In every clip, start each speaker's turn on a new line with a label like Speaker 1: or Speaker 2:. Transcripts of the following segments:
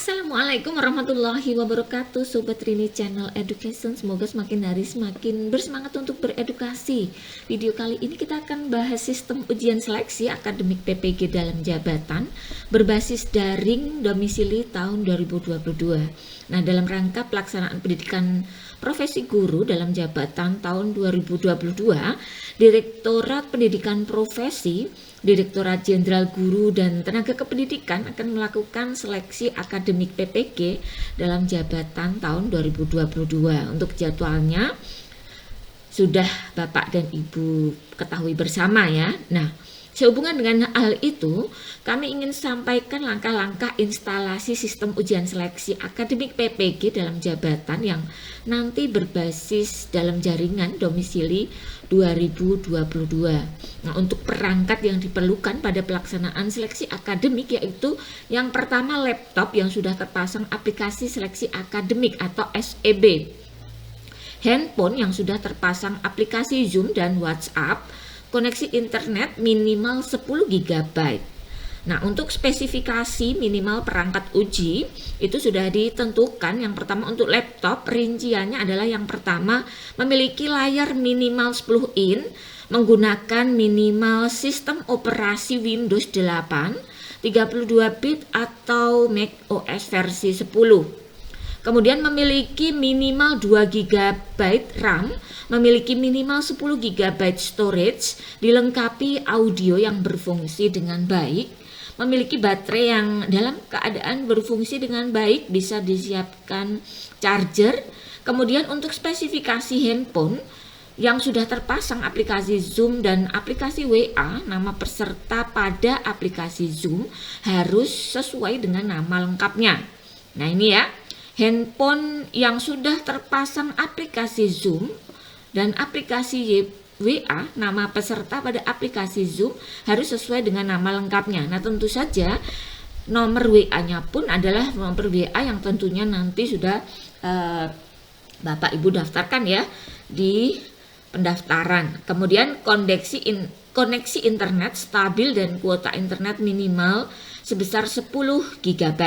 Speaker 1: Assalamualaikum warahmatullahi wabarakatuh, Sobat Rini Channel Education. Semoga semakin hari semakin bersemangat untuk beredukasi. Video kali ini kita akan bahas sistem ujian seleksi akademik PPG dalam jabatan berbasis daring domisili tahun 2022. Nah, dalam rangka pelaksanaan pendidikan profesi guru dalam jabatan tahun 2022, Direktorat Pendidikan Profesi, Direktorat Jenderal Guru dan Tenaga Kependidikan akan melakukan seleksi akademik PPG dalam jabatan tahun 2022. Untuk jadwalnya sudah Bapak dan Ibu ketahui bersama ya. Nah, sehubungan dengan hal itu, kami ingin sampaikan langkah-langkah instalasi sistem ujian seleksi akademik PPG dalam jabatan yang nanti berbasis dalam jaringan domisili 2022. Nah, untuk perangkat yang diperlukan pada pelaksanaan seleksi akademik yaitu yang pertama laptop yang sudah terpasang aplikasi seleksi akademik atau SEB, handphone yang sudah terpasang aplikasi Zoom dan WhatsApp, koneksi internet minimal 10 GB. Nah, untuk spesifikasi minimal perangkat uji itu sudah ditentukan. Yang pertama untuk laptop, rinciannya adalah yang pertama memiliki layar minimal 10 in, menggunakan minimal sistem operasi Windows 8, 32 bit atau Mac OS versi 10. Kemudian memiliki minimal 2 GB RAM, memiliki minimal 10 GB storage, dilengkapi audio yang berfungsi dengan baik, memiliki baterai yang dalam keadaan berfungsi dengan baik, bisa disiapkan charger. Kemudian untuk spesifikasi handphone yang sudah terpasang aplikasi Zoom dan aplikasi WA, nama peserta pada aplikasi Zoom harus sesuai dengan nama lengkapnya. Nah, ini ya. Handphone yang sudah terpasang aplikasi Zoom dan aplikasi WA, nama peserta pada aplikasi Zoom harus sesuai dengan nama lengkapnya. Nah, tentu saja nomor WA-nya pun adalah nomor WA yang tentunya nanti sudah Bapak Ibu daftarkan ya di pendaftaran. Kemudian koneksi internet stabil dan kuota internet minimal sebesar 10 GB.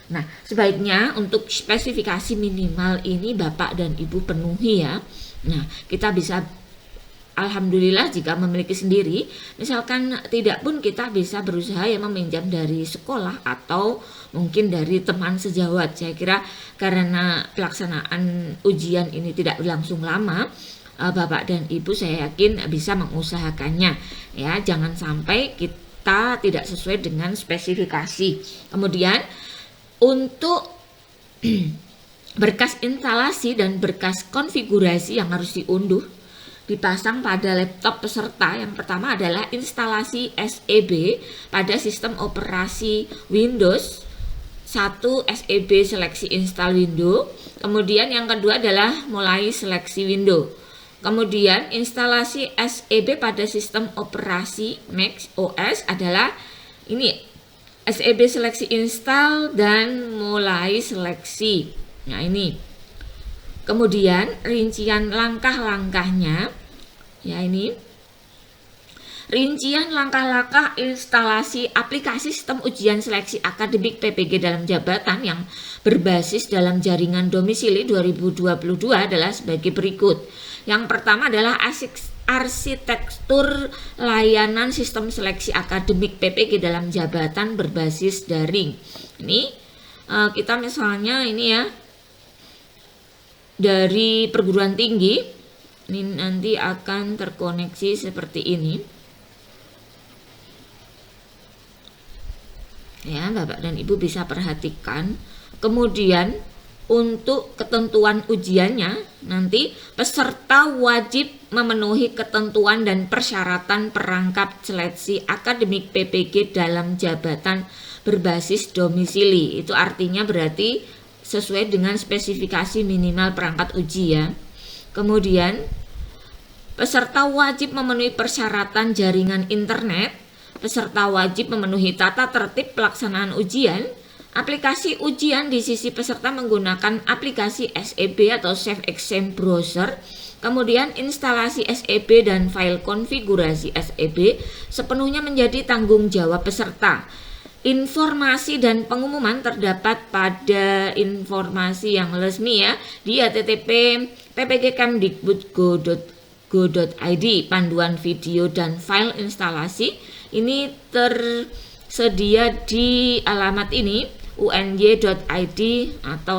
Speaker 1: Nah, sebaiknya untuk spesifikasi minimal ini Bapak dan Ibu penuhi ya. Nah, kita bisa alhamdulillah jika memiliki sendiri, misalkan tidak pun kita bisa berusaha ya meminjam dari sekolah atau mungkin dari teman sejawat. Saya kira karena pelaksanaan ujian ini tidak berlangsung lama, Bapak dan Ibu saya yakin bisa mengusahakannya ya. Jangan sampai kita tidak sesuai dengan spesifikasi. Kemudian untuk berkas instalasi dan berkas konfigurasi yang harus diunduh dipasang pada laptop peserta. Yang pertama adalah instalasi SEB pada sistem operasi Windows 1, SEB seleksi install window. Kemudian yang kedua adalah mulai seleksi window. Kemudian instalasi SEB pada sistem operasi Mac OS adalah ini SEB seleksi install dan mulai seleksi. Nah, ini. Kemudian rincian langkah-langkahnya ya, ini. Rincian langkah-langkah instalasi aplikasi sistem ujian seleksi akademik PPG dalam jabatan yang berbasis dalam jaringan domisili 2022 adalah sebagai berikut. Yang pertama adalah arsitektur layanan sistem seleksi akademik PPG dalam jabatan berbasis daring. Ini kita misalnya ini ya dari perguruan tinggi, ini nanti akan terkoneksi seperti ini. Ya, Bapak dan Ibu bisa perhatikan. Kemudian untuk ketentuan ujiannya, nanti peserta wajib memenuhi ketentuan dan persyaratan perangkat seleksi akademik PPG dalam jabatan berbasis domisili. Itu artinya berarti sesuai dengan spesifikasi minimal perangkat uji ya. Kemudian peserta wajib memenuhi persyaratan jaringan internet, peserta wajib memenuhi tata tertib pelaksanaan ujian. Aplikasi ujian di sisi peserta menggunakan aplikasi SEB atau Safe Exam Browser. Kemudian instalasi SEB dan file konfigurasi SEB sepenuhnya menjadi tanggung jawab peserta. Informasi dan pengumuman terdapat pada informasi yang resmi ya di http://ppgkemdikbud.go.id. Panduan video dan file instalasi ini tersedia di alamat ini uny.id atau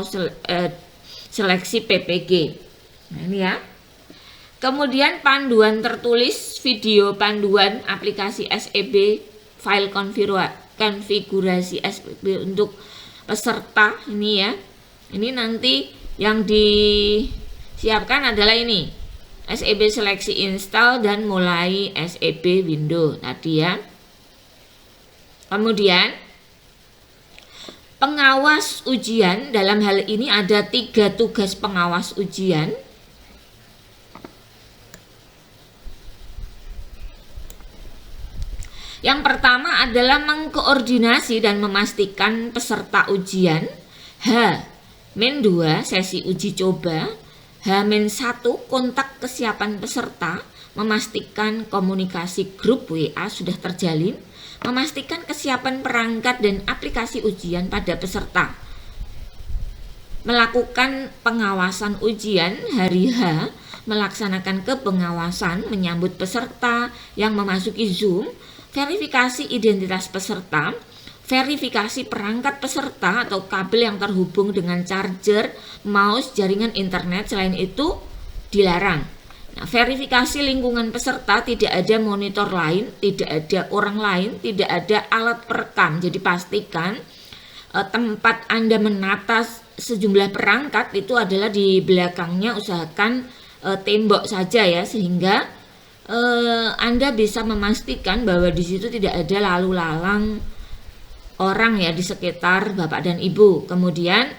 Speaker 1: seleksi PPG. Nah, ini ya. Kemudian panduan tertulis video panduan aplikasi SEB file konfigurasi SEB untuk peserta ini ya. Ini nanti yang disiapkan adalah ini SEB seleksi install dan mulai SEB window tadi ya. Kemudian pengawas ujian, dalam hal ini ada 3 tugas pengawas ujian. Yang pertama adalah mengkoordinasi dan memastikan peserta ujian. H-2 sesi uji coba. H-1 kontak kesiapan peserta, memastikan komunikasi grup WA sudah terjalin, memastikan kesiapan perangkat dan aplikasi ujian pada peserta. Melakukan pengawasan ujian hari H, melaksanakan kepengawasan menyambut peserta yang memasuki Zoom, verifikasi identitas peserta, verifikasi perangkat peserta atau kabel yang terhubung dengan charger, mouse, jaringan internet. Selain itu dilarang. Nah, verifikasi lingkungan peserta, tidak ada monitor lain, tidak ada orang lain, tidak ada alat perekam. Jadi pastikan tempat Anda menata sejumlah perangkat itu adalah di belakangnya, usahakan tembok saja ya, sehingga Anda bisa memastikan bahwa di situ tidak ada lalu lalang orang ya di sekitar Bapak dan Ibu. Kemudian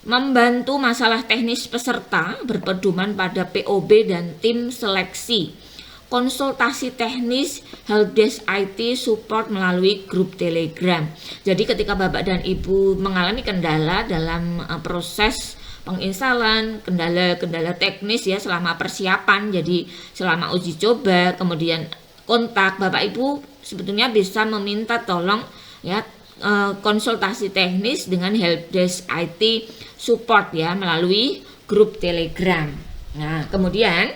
Speaker 1: membantu masalah teknis peserta berpedoman pada POB dan tim seleksi. Konsultasi teknis helpdesk IT support melalui grup Telegram. Jadi ketika Bapak dan Ibu mengalami kendala dalam proses penginstalan, kendala teknis ya selama persiapan, jadi selama uji coba, kemudian kontak Bapak Ibu sebetulnya bisa meminta tolong ya konsultasi teknis dengan helpdesk IT support ya melalui grup Telegram. Nah, kemudian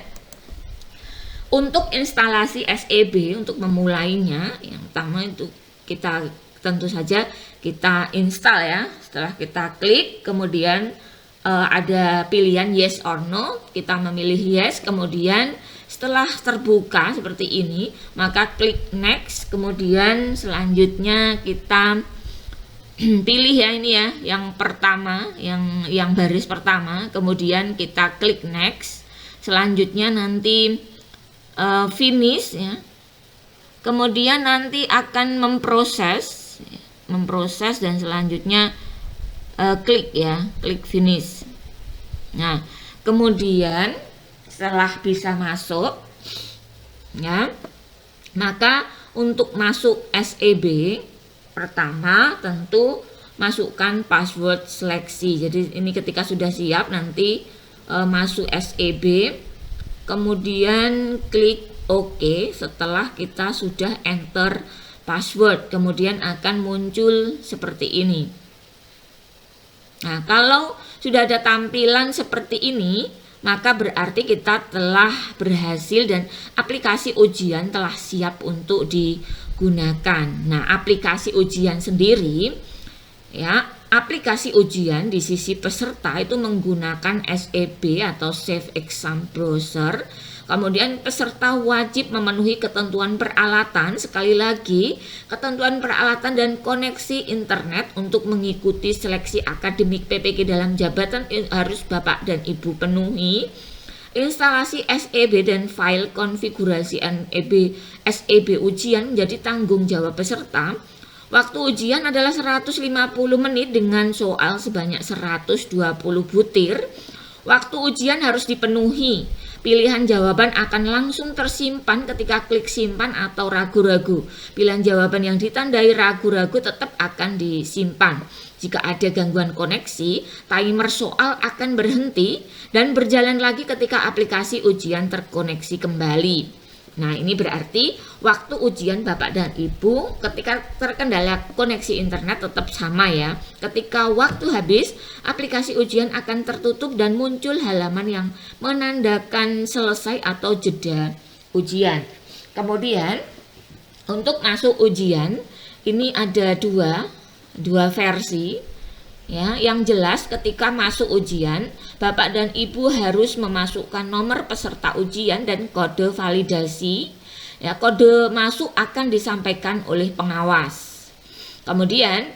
Speaker 1: untuk instalasi SEB untuk memulainya, yang pertama itu kita tentu saja kita install ya. Setelah kita klik, kemudian ada pilihan yes or no, kita memilih yes, kemudian setelah terbuka seperti ini maka klik next, kemudian selanjutnya kita pilih ya ini ya yang pertama, yang baris pertama, kemudian kita klik next, selanjutnya nanti finish ya, kemudian nanti akan memproses dan selanjutnya klik finish. Nah, kemudian setelah bisa masuk ya, maka untuk masuk SEB pertama tentu masukkan password seleksi. Jadi ini ketika sudah siap nanti masuk SEB, kemudian klik OK. Setelah kita sudah enter password, kemudian akan muncul seperti ini. Nah, kalau sudah ada tampilan seperti ini, maka berarti kita telah berhasil dan aplikasi ujian telah siap untuk digunakan. Nah, aplikasi ujian sendiri ya, aplikasi ujian di sisi peserta itu menggunakan SEB atau Safe Exam Browser. Kemudian peserta wajib memenuhi ketentuan peralatan, sekali lagi ketentuan peralatan dan koneksi internet untuk mengikuti seleksi akademik PPG dalam jabatan harus Bapak dan Ibu penuhi. Instalasi SEB dan file konfigurasi SEB ujian menjadi tanggung jawab peserta. Waktu ujian adalah 150 menit dengan soal sebanyak 120 butir. Waktu ujian harus dipenuhi. Pilihan jawaban akan langsung tersimpan ketika klik simpan atau ragu-ragu. Pilihan jawaban yang ditandai ragu-ragu tetap akan disimpan. Jika ada gangguan koneksi, timer soal akan berhenti dan berjalan lagi ketika aplikasi ujian terkoneksi kembali. Nah, ini berarti waktu ujian Bapak dan Ibu ketika terkendala koneksi internet tetap sama ya. Ketika waktu habis, aplikasi ujian akan tertutup dan muncul halaman yang menandakan selesai atau jeda ujian. Kemudian untuk masuk ujian ini ada dua versi. Ya, yang jelas ketika masuk ujian, Bapak dan Ibu harus memasukkan nomor peserta ujian dan kode validasi. Ya, kode masuk akan disampaikan oleh pengawas. Kemudian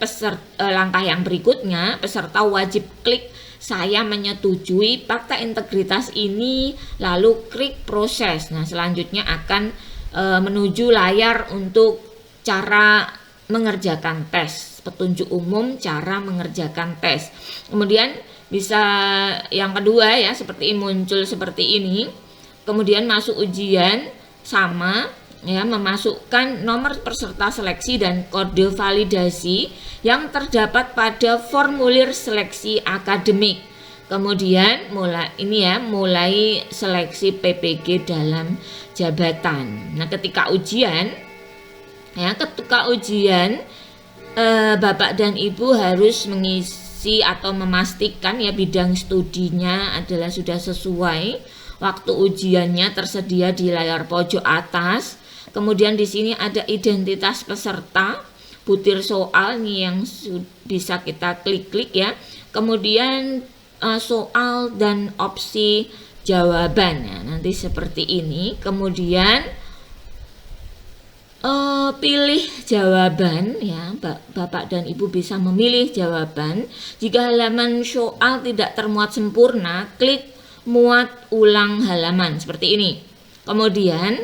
Speaker 1: langkah yang berikutnya, peserta wajib klik saya menyetujui fakta integritas ini, lalu klik proses. Nah, selanjutnya akan menuju layar untuk cara mengerjakan tes, petunjuk umum cara mengerjakan tes. Kemudian bisa yang kedua ya, seperti muncul seperti ini. Kemudian masuk ujian sama ya, memasukkan nomor peserta seleksi dan kode validasi yang terdapat pada formulir seleksi akademik. Kemudian mulai seleksi PPG dalam jabatan. Nah, ketika ujian Bapak dan Ibu harus mengisi atau memastikan ya bidang studinya adalah sudah sesuai. Waktu ujiannya tersedia di layar pojok atas. Kemudian di sini ada identitas peserta, butir soal nih yang bisa kita klik-klik ya. Kemudian soal dan opsi jawabannya nanti seperti ini. Kemudian pilih jawaban ya, Bapak dan Ibu bisa memilih jawaban. Jika halaman soal tidak termuat sempurna, klik muat ulang halaman seperti ini. Kemudian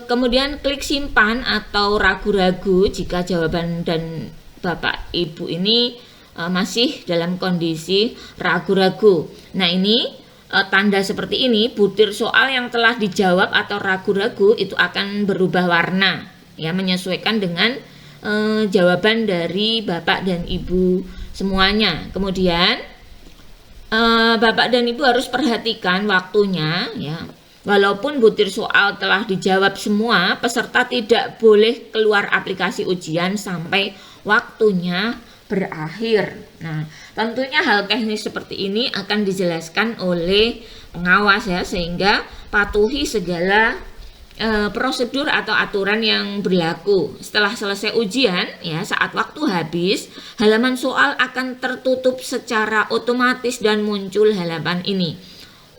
Speaker 1: kemudian klik simpan atau ragu-ragu jika jawaban dan Bapak Ibu ini masih dalam kondisi ragu-ragu. Nah, ini tanda seperti ini, butir soal yang telah dijawab atau ragu-ragu itu akan berubah warna ya, menyesuaikan dengan jawaban dari Bapak dan Ibu semuanya. Kemudian Bapak dan Ibu harus perhatikan waktunya ya. Walaupun butir soal telah dijawab semua, peserta tidak boleh keluar aplikasi ujian sampai waktunya berakhir. Nah, tentunya hal teknis seperti ini akan dijelaskan oleh pengawas ya, sehingga patuhi segala prosedur atau aturan yang berlaku. Setelah selesai ujian ya, saat waktu habis, halaman soal akan tertutup secara otomatis dan muncul halaman ini.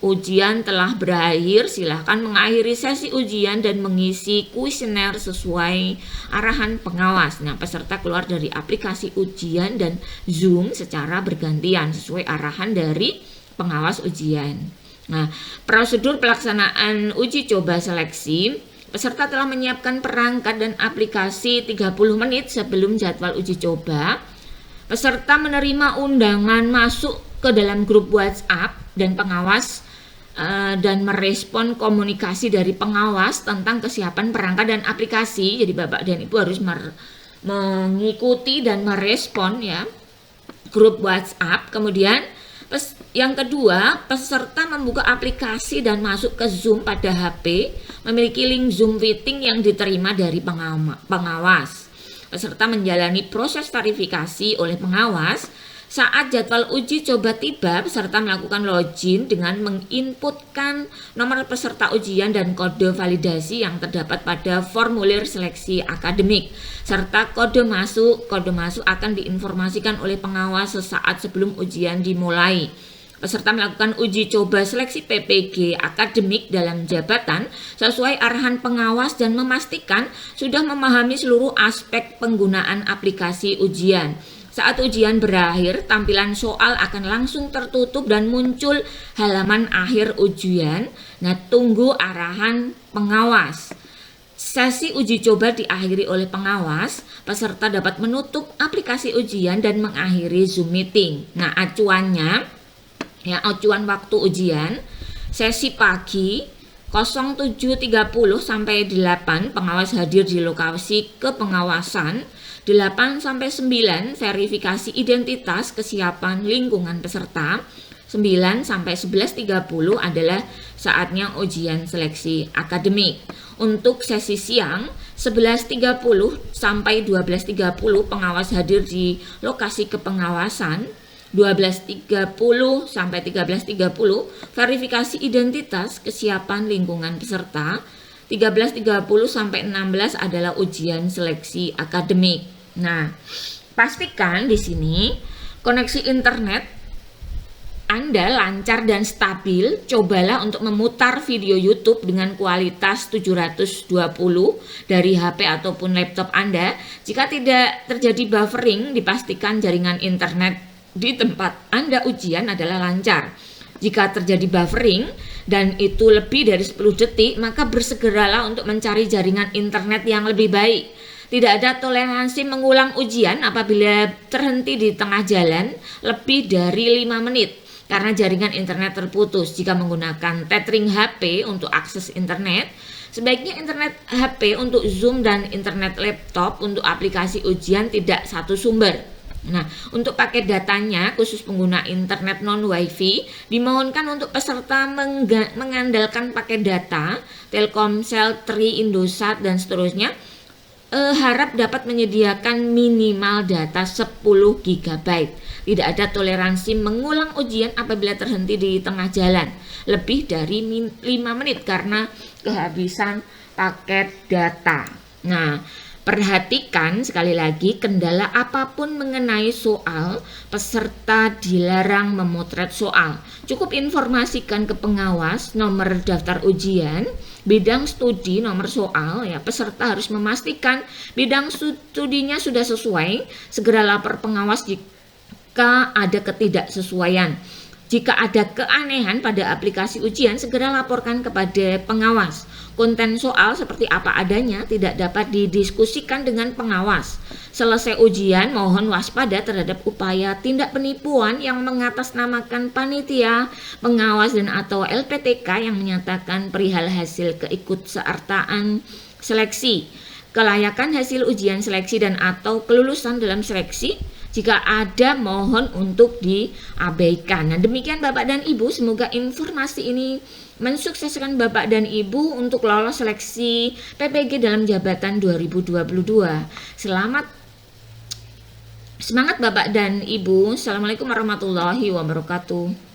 Speaker 1: Ujian telah berakhir, silahkan mengakhiri sesi ujian dan mengisi kuesioner sesuai arahan pengawas. Nah, peserta keluar dari aplikasi ujian dan Zoom secara bergantian sesuai arahan dari pengawas ujian. Nah, prosedur pelaksanaan uji coba seleksi, peserta telah menyiapkan perangkat dan aplikasi 30 menit sebelum jadwal uji coba. Peserta menerima undangan masuk ke dalam grup WhatsApp dan pengawas dan merespon komunikasi dari pengawas tentang kesiapan perangkat dan aplikasi. Jadi Bapak dan Ibu harus mengikuti dan merespon ya grup WhatsApp. Kemudian yang kedua, peserta membuka aplikasi dan masuk ke Zoom pada HP, memiliki link Zoom meeting yang diterima dari pengawas. Peserta menjalani proses verifikasi oleh pengawas. Saat jadwal uji coba tiba, peserta melakukan login dengan menginputkan nomor peserta ujian dan kode validasi yang terdapat pada formulir seleksi akademik, serta kode masuk. Kode masuk akan diinformasikan oleh pengawas sesaat sebelum ujian dimulai. Peserta melakukan uji coba seleksi PPG akademik dalam jabatan sesuai arahan pengawas dan memastikan sudah memahami seluruh aspek penggunaan aplikasi ujian. Saat ujian berakhir, tampilan soal akan langsung tertutup dan muncul halaman akhir ujian. Nah, tunggu arahan pengawas. Sesi uji coba diakhiri oleh pengawas, peserta dapat menutup aplikasi ujian dan mengakhiri Zoom meeting. Nah, acuan waktu ujian, sesi pagi 07.30 sampai 8 pengawas hadir di lokasi kepengawasan. 8 sampai 9 verifikasi identitas kesiapan lingkungan peserta. 9 sampai 11.30 adalah saatnya ujian seleksi akademik. Untuk sesi siang 11.30 sampai 12.30 pengawas hadir di lokasi kepengawasan. 12.30 sampai 13.30 verifikasi identitas kesiapan lingkungan peserta. 13.30 sampai 16 adalah ujian seleksi akademik. Nah, pastikan di sini koneksi internet Anda lancar dan stabil. Cobalah untuk memutar video YouTube dengan kualitas 720 dari HP ataupun laptop Anda. Jika tidak terjadi buffering, dipastikan jaringan internet di tempat Anda ujian adalah lancar. Jika terjadi buffering dan itu lebih dari 10 detik, maka bersegeralah untuk mencari jaringan internet yang lebih baik. Tidak ada toleransi mengulang ujian apabila terhenti di tengah jalan lebih dari 5 menit karena jaringan internet terputus. Jika menggunakan tethering HP untuk akses internet, sebaiknya internet HP untuk Zoom dan internet laptop untuk aplikasi ujian tidak satu sumber. Nah, untuk paket datanya khusus pengguna internet non-wifi dimohonkan untuk peserta mengandalkan paket data Telkomsel, Tri, Indosat dan seterusnya. Harap dapat menyediakan minimal data 10 GB. Tidak ada toleransi mengulang ujian apabila terhenti di tengah jalan lebih dari 5 menit karena kehabisan paket data. Nah, perhatikan sekali lagi, kendala apapun mengenai soal, peserta dilarang memotret soal. Cukup informasikan ke pengawas nomor daftar ujian, bidang studi, nomor soal, ya. Peserta harus memastikan bidang studinya sudah sesuai. Segera lapor pengawas jika ada ketidaksesuaian. Jika ada keanehan pada aplikasi ujian, segera laporkan kepada pengawas. Konten soal seperti apa adanya tidak dapat didiskusikan dengan pengawas. Selesai ujian, mohon waspada terhadap upaya tindak penipuan yang mengatasnamakan panitia, pengawas dan atau LPTK yang menyatakan perihal hasil keikutsertaan seleksi, kelayakan hasil ujian seleksi dan atau kelulusan dalam seleksi. Jika ada, mohon untuk diabaikan. Nah, demikian Bapak dan Ibu, semoga informasi ini mensukseskan Bapak dan Ibu untuk lolos seleksi PPG dalam jabatan 2022. Semangat Bapak dan Ibu. Assalamualaikum warahmatullahi wabarakatuh.